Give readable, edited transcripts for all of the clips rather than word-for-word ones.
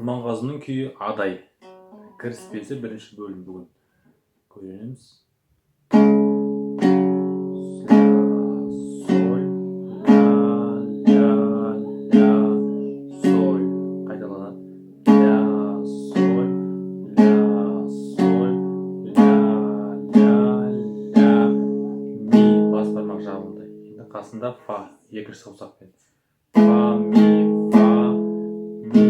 Құрманғазының күйі Адай. Кіріспесі бірінші бөлім бүгін көреміз. Соль, ля, соль. Қайталанады. Ля, соль, ля, ми. Бас бармақ жабылды. Енді қасында фа, екінші саусақпен. Фа, ми, фа, ми,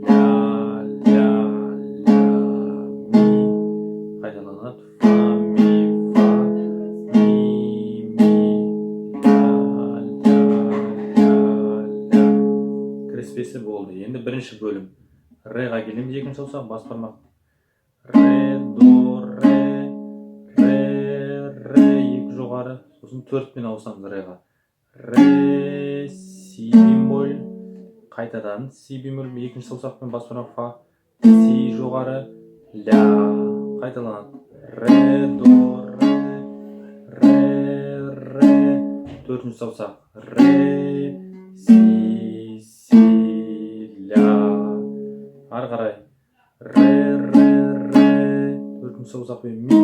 ля, ми. Қайталанады. Фа, ми, ля. Кіріспесі болды. Енді бірінші бөлім. Реға келеміз, екінші саусақ, бас бармақ. Ре, до, ре, екі жоғары. Сосын төртпен ауысамыз реға. Ре, си бемоль. Қайтадан си бемоль, екінші саусақпен бас бармақ, фа. Си жоғары, ля. Қайталанады. Ре, до, ре, төртінші саусақ. Ре, си, ля. Ары қарай. Ре, төртінші саусақпен ми,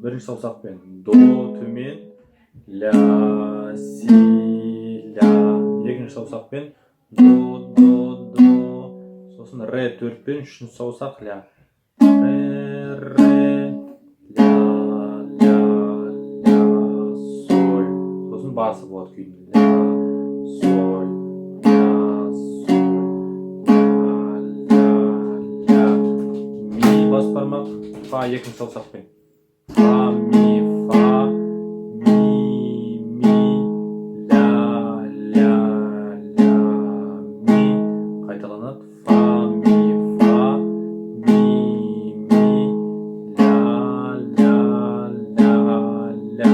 бірінші саусақпен до, төмен, ля, си, ля. Екінші саусақпен до, сосын ре төртпен, үшінші саусақ, ля. Ре, ля, соль. Сосын басы болады күйдің. Ля, соль, ля. Ми бас бармақ, фа екінші саусақпен. Фа, ми, ля, ми. Қайталанады. Фа, ми, ля.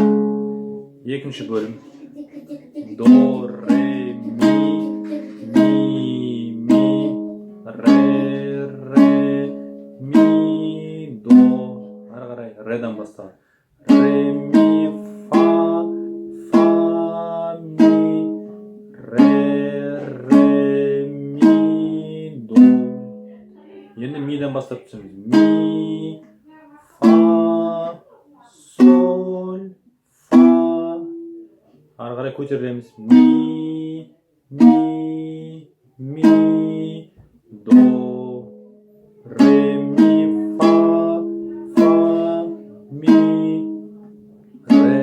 Екінші бөлім. До, ре, ми, ре, ми, до. Ары қарай реден басталады. Ре, ми, фа, ми, ре, ми, до. Енді миден бастап түсеміз. Ми, фа, соль, фа. Ары қарай көтереміз. Ми, до, ре, ми, фа, ми, ре,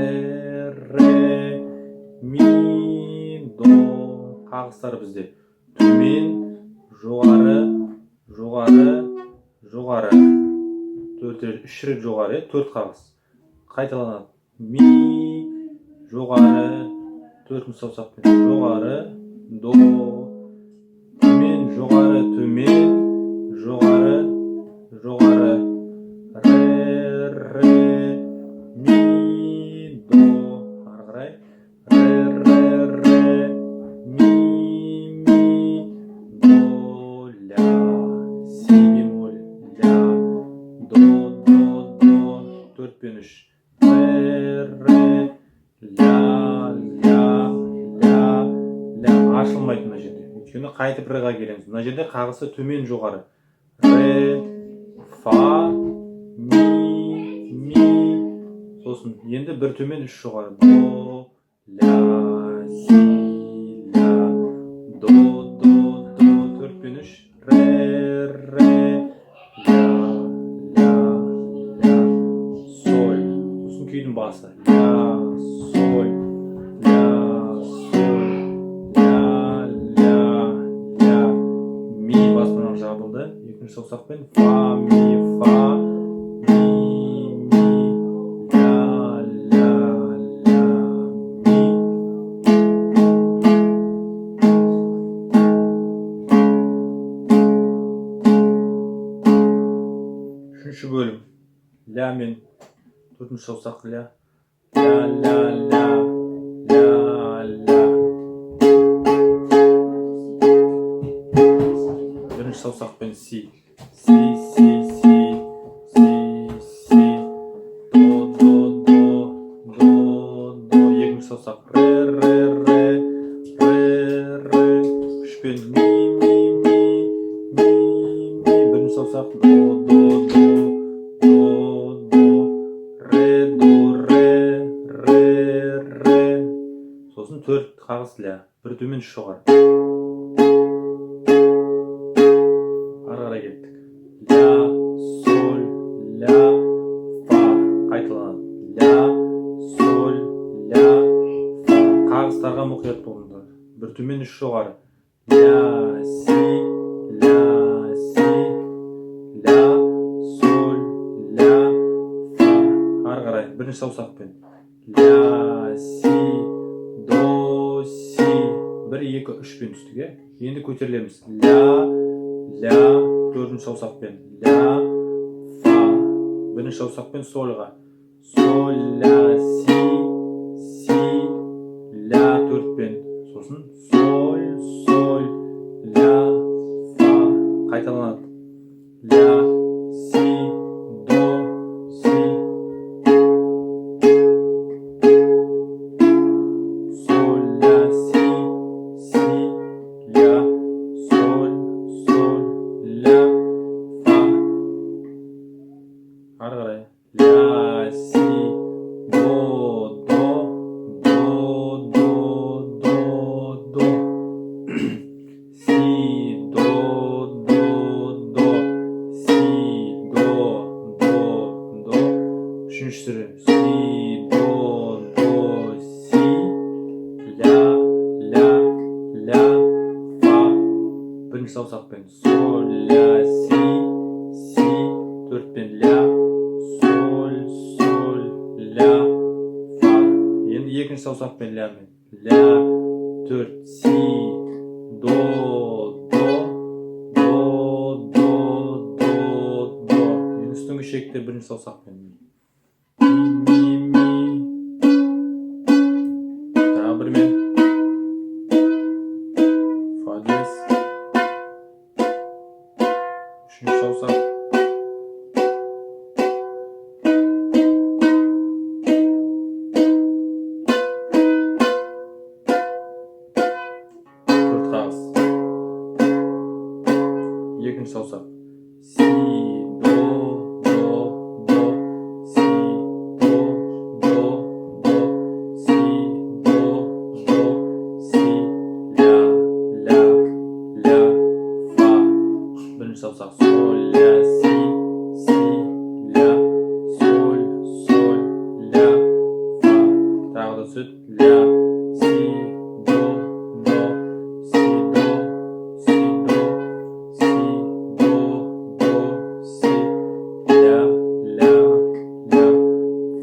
ми, до. Қағыстар бізде. Төмен, жоғары, жоғары. Үш рет жоғары, төрт қағыс. Қайталанады. Ми, жоғары, төртінші саусақпен жоғары, до, төмен, жоғары, жоғары, ре, ми, до. Ары қарай. Ре, ми, до, ля, си бемоль, ля, до, төртпен үш. Ля, ашылмайды мына жерде. Өйткені қайтып реға келеміз. Мына жерде қағысы төмен жоғары. Ре, фа, ми. Сосын енді бір төмен үш жоғары. До, ля, си, ля. До, төртпен үш. Ре, ля, соль. Сосын күйдің басы. Ля, соль, ми бас бармақ жабылды. Екінші саусақпен фа, ми, ля, ми. Үшінші бөлім. Ля мен төртінші саусақ, ля. Бірінші саусақпен си, до. Екінші саусақ ре, пен ми бірінші саусақ до ре. Сосын 4 қағыс ля, бір төмен 3 жоғары. Ары қарай кеттік. Ля, соль, ля, фа. Қайталанады. Ля, соль, ля, фа. Қағыстарға мұқият болыңдар. Бір төмен 3 жоғары. Ля, си, ля, соль, ля, фа. Ары қарай бірінші саусақпен. Ля, си, до, си. 1, 2, 3 пен түстік, е? Енді көтерілеміз. Ля, төртінші саусақпен. Ля, фа. Бірінші саусақпен сольға. Соль, ля, си, ля, 4 пен. Сосын соль, ля, фа. Қайталанады. Ля, си, до, си. Соль, ля, си, ля, соль, ля, фа. Ары қарай. Ля, си, до. Си, до. Үшіншісі. Си, до, си. Ля, фа. Бірінші саусақпен. Соль, ля, си. 4 пен. Ля, соль, ля, фа. Енді екінші саусақпен лямен. Ля, 4, си, до. Енді үстіңгі шекте бірінші саусақпен. Тағы бірмен. Фа диез. Үшінші саусақ. Төрт қағыс. Екінші саусақ. Си, до, си, до, си, ля, фа. Бірінші саусақ. Соль, ля, си, ля, соль, ля, фа. Тағы да сөт. Ля, си, до, си, ля,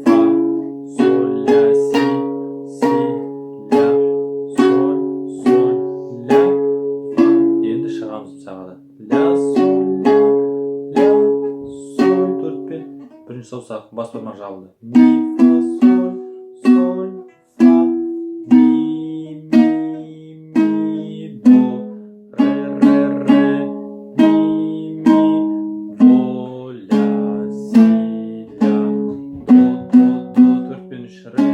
фа. Соль, ля, си, ля, соль, ля, фа. Енді шығамыз сағада. Ля, соль, ля, соль, 4 пен. Бірінші саусақ бас бармақ жабылды. Ми, фа, соль, фа. Ми, до, ре, ми, до, ля, си, ля, до, 4 пен 3,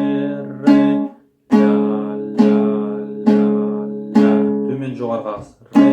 ля, төмен жоғары қағыс. Ре,